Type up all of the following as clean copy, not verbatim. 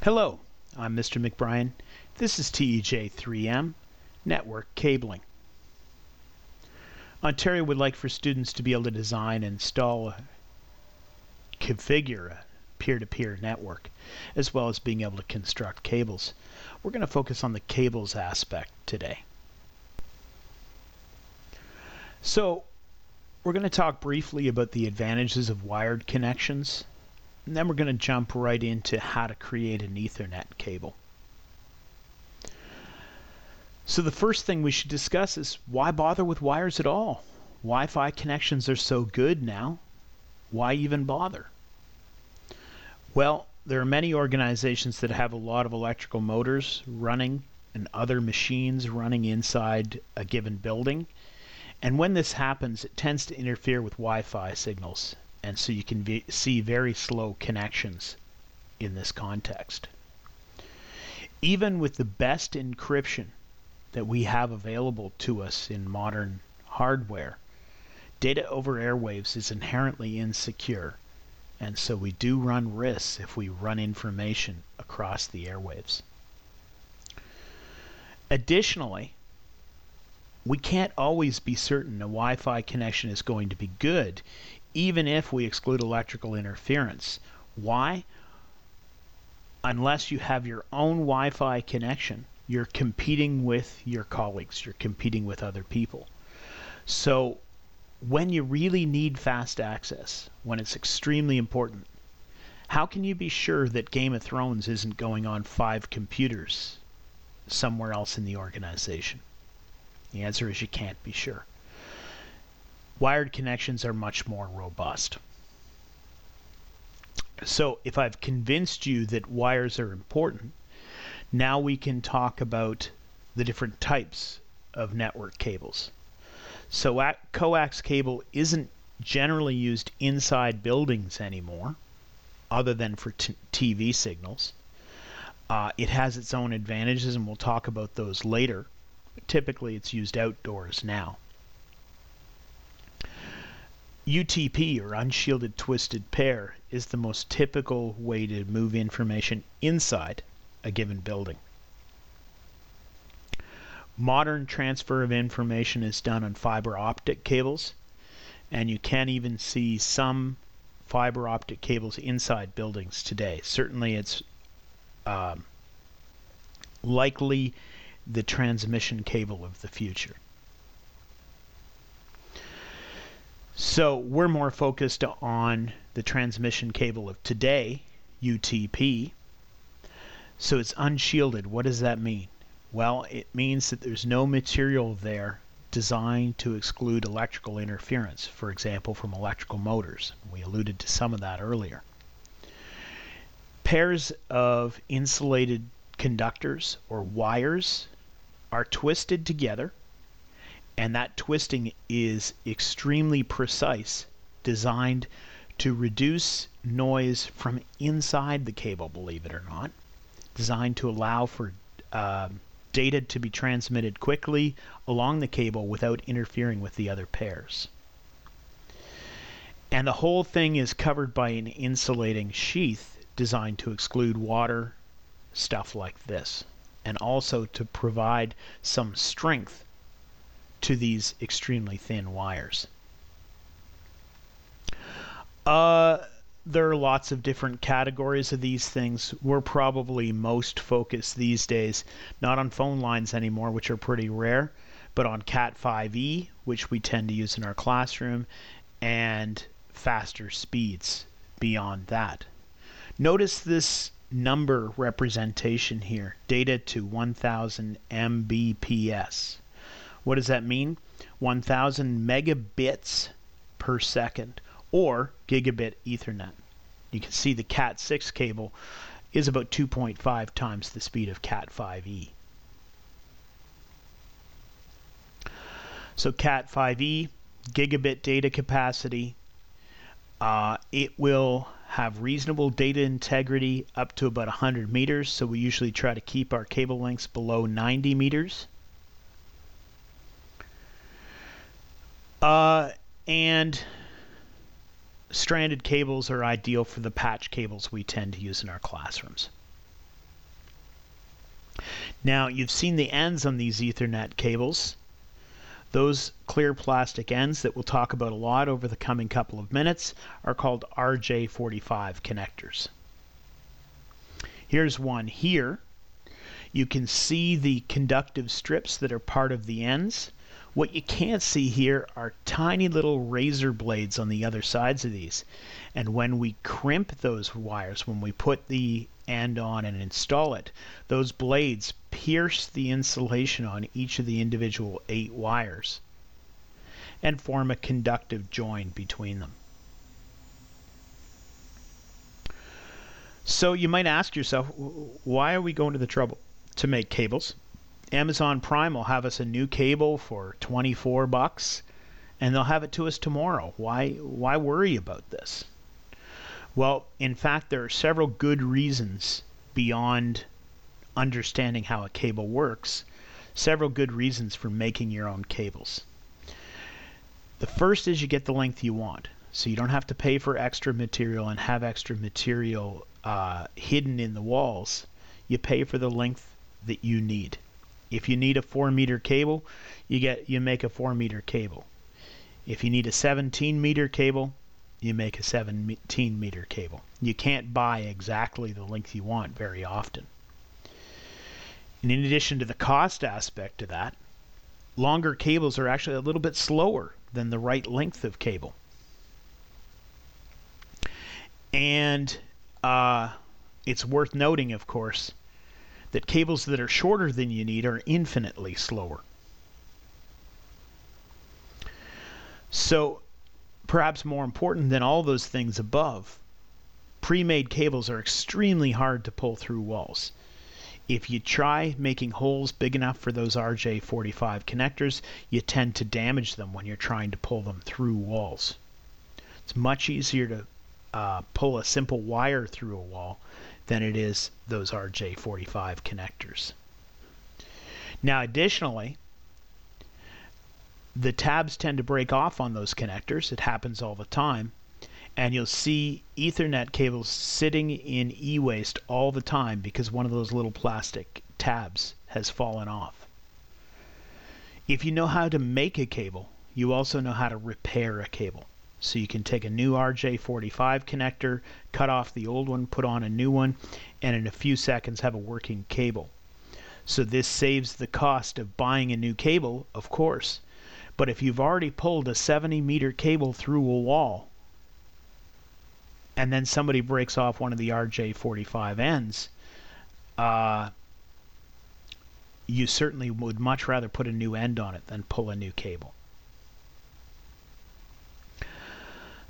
Hello, I'm Mr. McBrien. This is TEJ3M Network Cabling. Ontario would like for students to be able to design and configure a peer-to-peer network, as well as being able to construct cables. We're going to focus on the cables aspect today. So, we're going to talk briefly about the advantages of wired connections, and then we're going to jump right into how to create an Ethernet cable. So the first thing we should discuss is why bother with wires at all? Wi-Fi connections are so good now. Why even bother? Well, there are many organizations that have a lot of electrical motors running and other machines running inside a given building. And when this happens, it tends to interfere with Wi-Fi signals. And so you can see very slow connections in this context. Even with the best encryption that we have available to us in modern hardware, data over airwaves is inherently insecure, and so we do run risks if we run information across the airwaves. Additionally, we can't always be certain a Wi-Fi connection is going to be good, even if we exclude electrical interference. Why? Unless you have your own Wi-Fi connection, you're competing with your colleagues, you're competing with other people. So when you really need fast access, when it's extremely important, how can you be sure that Game of Thrones isn't going on 5 computers somewhere else in the organization? The answer is you can't be sure. Wired connections are much more robust. So if I've convinced you that wires are important, now we can talk about the different types of network cables. So coax cable isn't generally used inside buildings anymore, other than for TV signals. It has its own advantages, and we'll talk about those later. But typically it's used outdoors now. UTP, or unshielded twisted pair, is the most typical way to move information inside a given building. Modern transfer of information is done on fiber optic cables, and you can even see some fiber optic cables inside buildings today. Certainly it's likely the transmission cable of the future. So we're more focused on the transmission cable of today, UTP. So it's unshielded. What does that mean? Well, it means that there's no material there designed to exclude electrical interference, for example, from electrical motors. We alluded to some of that earlier. Pairs of insulated conductors or wires are twisted together, and that twisting is extremely precise, designed to reduce noise from inside the cable, believe it or not, designed to allow for data to be transmitted quickly along the cable without interfering with the other pairs. And the whole thing is covered by an insulating sheath designed to exclude water, stuff like this, and also to provide some strength to these extremely thin wires. There are lots of different categories of these things. We're probably most focused these days not on phone lines anymore, which are pretty rare, but on Cat5e, which we tend to use in our classroom, and faster speeds beyond that. Notice this number representation here, data to 1000 Mbps. What does that mean? 1000 megabits per second, or gigabit Ethernet. You can see the Cat6 cable is about 2.5 times the speed of Cat5e. So Cat5e, gigabit data capacity. It will have reasonable data integrity up to about 100 meters, so we usually try to keep our cable lengths below 90 meters. And stranded cables are ideal for the patch cables we tend to use in our classrooms. Now, you've seen the ends on these Ethernet cables. Those clear plastic ends that we'll talk about a lot over the coming couple of minutes are called RJ45 connectors. Here's one here. You can see the conductive strips that are part of the ends. What you can't see here are tiny little razor blades on the other sides of these. And when we crimp those wires, when we put the end on and install it, those blades pierce the insulation on each of the individual 8 wires and form a conductive join between them. So you might ask yourself, why are we going to the trouble to make cables? Amazon Prime will have us a new cable for $24 and they'll have it to us tomorrow. Why worry about this? Well, in fact, there are several good reasons beyond understanding how a cable works, several good reasons for making your own cables. The first is you get the length you want. So you don't have to pay for extra material and have extra material hidden in the walls. You pay for the length that you need. If you need a 4-meter cable, you make a 4-meter cable. If you need a 17-meter cable, you make a 17-meter cable. You can't buy exactly the length you want very often. And in addition to the cost aspect of that, longer cables are actually a little bit slower than the right length of cable. And it's worth noting, of course, that cables that are shorter than you need are infinitely slower. So, perhaps more important than all those things above, pre-made cables are extremely hard to pull through walls. If you try making holes big enough for those RJ45 connectors, you tend to damage them when you're trying to pull them through walls. It's much easier to pull a simple wire through a wall than it is those RJ45 connectors. Now, additionally, the tabs tend to break off on those connectors. It happens all the time. And you'll see Ethernet cables sitting in e-waste all the time because one of those little plastic tabs has fallen off. If you know how to make a cable, you also know how to repair a cable. So you can take a new RJ45 connector, cut off the old one, put on a new one, and in a few seconds have a working cable. So this saves the cost of buying a new cable, of course. But if you've already pulled a 70-meter cable through a wall, and then somebody breaks off one of the RJ45 ends, you certainly would much rather put a new end on it than pull a new cable.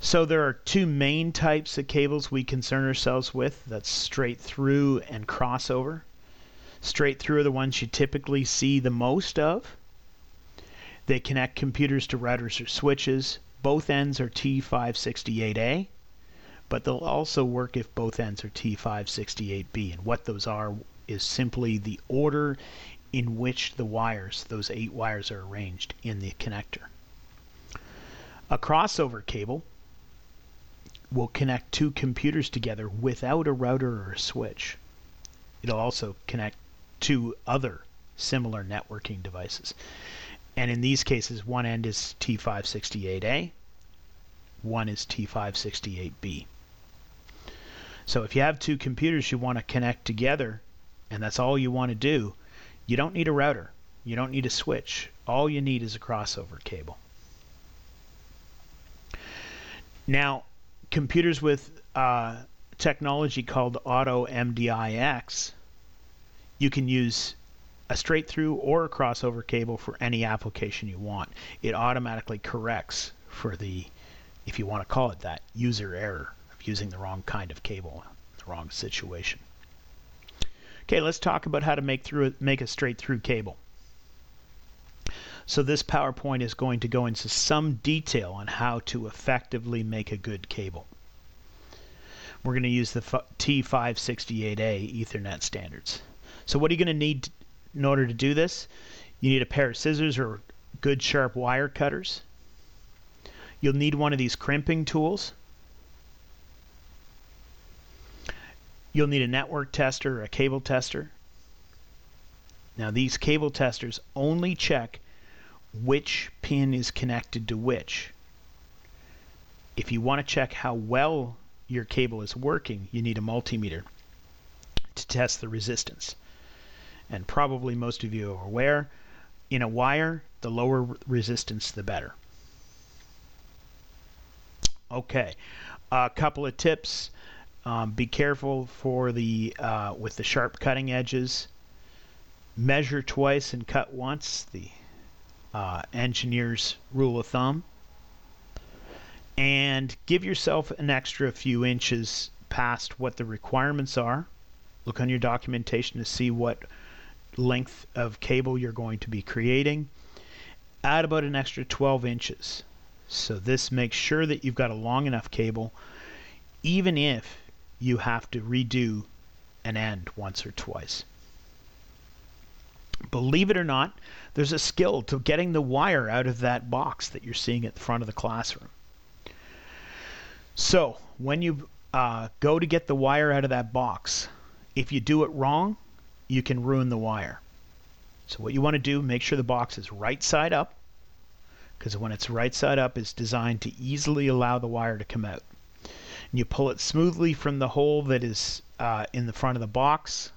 So there are 2 main types of cables we concern ourselves with. That's straight through and crossover. Straight through are the ones you typically see the most of. They connect computers to routers or switches. Both ends are T568A, but they'll also work if both ends are T568B. And what those are is simply the order in which the wires, those 8 wires, are arranged in the connector. A crossover cable will connect 2 computers together without a router or a switch. It'll also connect 2 other similar networking devices. And in these cases, one end is T568A, one is T568B. So if you have 2 computers you want to connect together, and that's all you want to do, you don't need a router. You don't need a switch. All you need is a crossover cable. Now, computers with technology called Auto MDIX, you can use a straight through or a crossover cable for any application you want. It automatically corrects for the, if you want to call it that, user error of using the wrong kind of cable, the wrong situation. Okay, let's talk about how to make a straight through cable. So this PowerPoint is going to go into some detail on how to effectively make a good cable. We're going to use the T568A Ethernet standards. So what are you going to need in order to do this? You need a pair of scissors or good sharp wire cutters. You'll need one of these crimping tools. You'll need a network tester or a cable tester. Now these cable testers only check which pin is connected to which. If you want to check how well your cable is working, you need a multimeter to test the resistance. And probably most of you are aware, in a wire, the lower resistance, the better. Okay, a couple of tips. Be careful for with the sharp cutting edges. Measure twice and cut once, the engineer's rule of thumb. And give yourself an extra few inches past what the requirements are. Look on your documentation to see what length of cable you're going to be creating. Add about an extra 12 inches. So this makes sure that you've got a long enough cable, even if you have to redo an end once or twice. Believe it or not, there's a skill to getting the wire out of that box that you're seeing at the front of the classroom. So when you go to get the wire out of that box, if you do it wrong, you can ruin the wire. So what you want to do, make sure the box is right side up, because when it's right side up, it's designed to easily allow the wire to come out. And you pull it smoothly from the hole that is in the front of the box.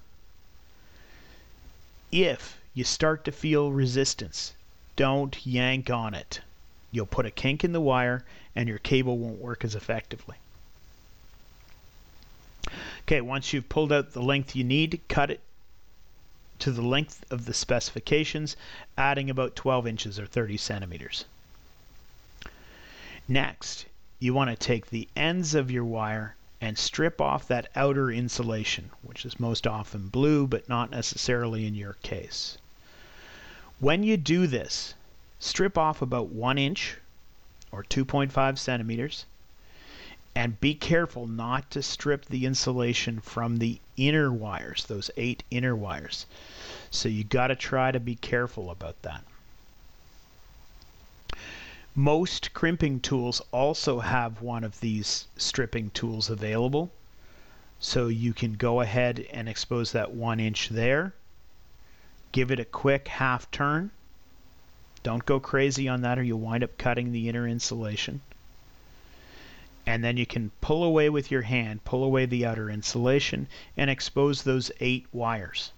If you start to feel resistance, don't yank on it. You'll put a kink in the wire and your cable won't work as effectively. Okay, once you've pulled out the length you need, cut it to the length of the specifications, adding about 12 inches or 30 centimeters. Next, you want to take the ends of your wire and strip off that outer insulation, which is most often blue, but not necessarily in your case. When you do this, strip off about 1 inch or 2.5 centimeters, and be careful not to strip the insulation from the inner wires, those 8 inner wires. So you got to try to be careful about that. Most crimping tools also have one of these stripping tools available. So you can go ahead and expose that 1 inch there. Give it a quick half turn. Don't go crazy on that or you'll wind up cutting the inner insulation. And then you can pull away with your hand, pull away the outer insulation, and expose those 8 wires.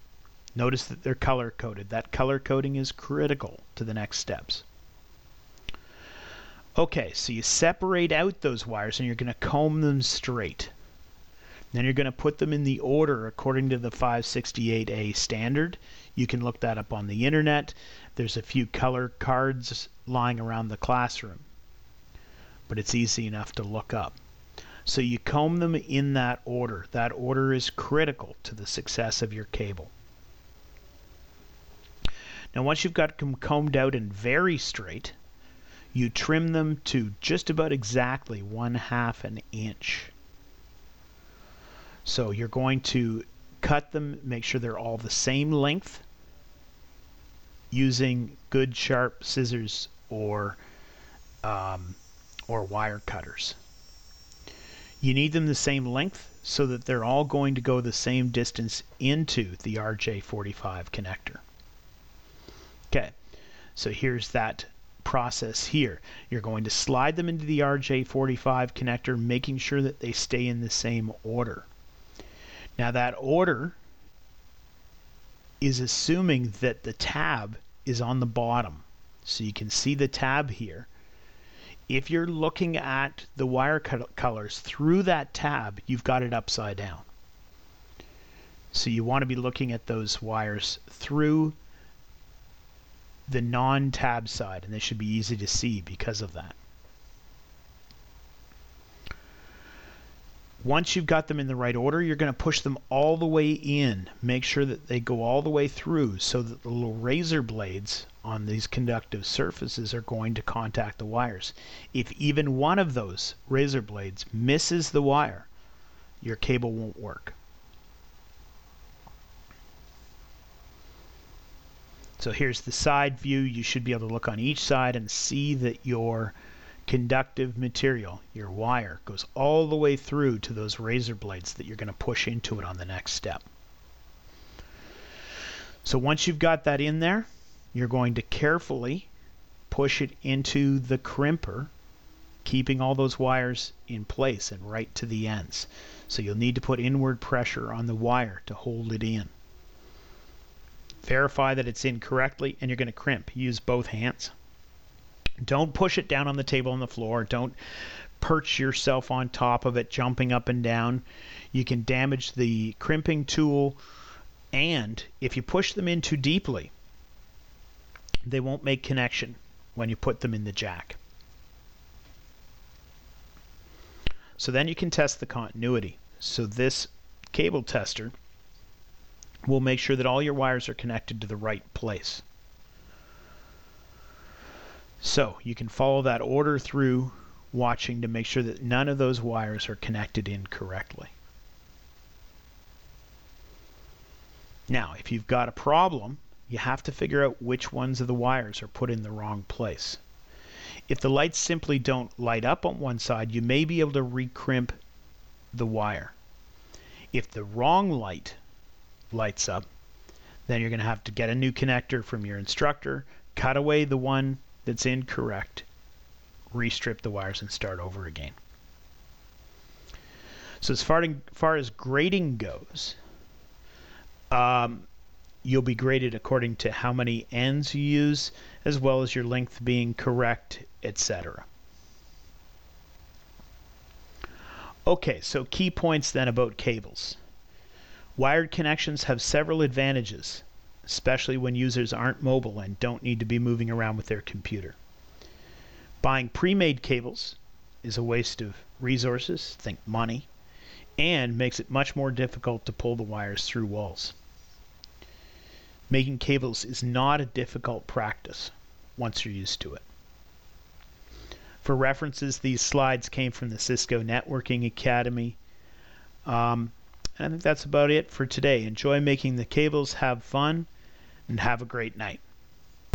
Notice that they're color coded. That color coding is critical to the next steps. Okay, so you separate out those wires and you're going to comb them straight. Then you're going to put them in the order according to the 568A standard. You can look that up on the internet. There's a few color cards lying around the classroom, but it's easy enough to look up. So you comb them in that order. That order is critical to the success of your cable. Now once you've got them combed out and very straight, you trim them to just about exactly 1/2 an inch. So you're going to cut them, make sure they're all the same length, using good sharp scissors or wire cutters. You need them the same length so that they're all going to go the same distance into the RJ45 connector. Okay, so here's that process here. You're going to slide them into the RJ45 connector, making sure that they stay in the same order. Now that order is assuming that the tab is on the bottom. So you can see the tab here. If you're looking at the wire colors through that tab, you've got it upside down. So you want to be looking at those wires through the non-tab side, and they should be easy to see because of that. Once you've got them in the right order, you're going to push them all the way in. Make sure that they go all the way through so that the little razor blades on these conductive surfaces are going to contact the wires. If even one of those razor blades misses the wire, your cable won't work. So here's the side view. You should be able to look on each side and see that your conductive material, your wire, goes all the way through to those razor blades that you're going to push into it on the next step. So once you've got that in there, you're going to carefully push it into the crimper, keeping all those wires in place and right to the ends. So you'll need to put inward pressure on the wire to hold it in. Verify that it's in correctly, and you're going to crimp. Use both hands. Don't push it down on the table on the floor. Don't perch yourself on top of it, jumping up and down. You can damage the crimping tool, and if you push them in too deeply, they won't make connection when you put them in the jack. So then you can test the continuity. So this cable tester will make sure that all your wires are connected to the right place. So you can follow that order through, watching to make sure that none of those wires are connected in correctly. Now, if you've got a problem, you have to figure out which ones of the wires are put in the wrong place. If the lights simply don't light up on one side, you may be able to recrimp the wire. If the wrong light lights up, then you're going to have to get a new connector from your instructor, cut away the one that's incorrect, restrip the wires, and start over again. So as far as grading goes, you'll be graded according to how many ends you use, as well as your length being correct, etc. Okay, so key points then about cables. Wired connections have several advantages, especially when users aren't mobile and don't need to be moving around with their computer. Buying pre-made cables is a waste of resources, think money, and makes it much more difficult to pull the wires through walls. Making cables is not a difficult practice once you're used to it. For references, these slides came from the Cisco Networking Academy. And I think that's about it for today. Enjoy making the cables, have fun, and have a great night.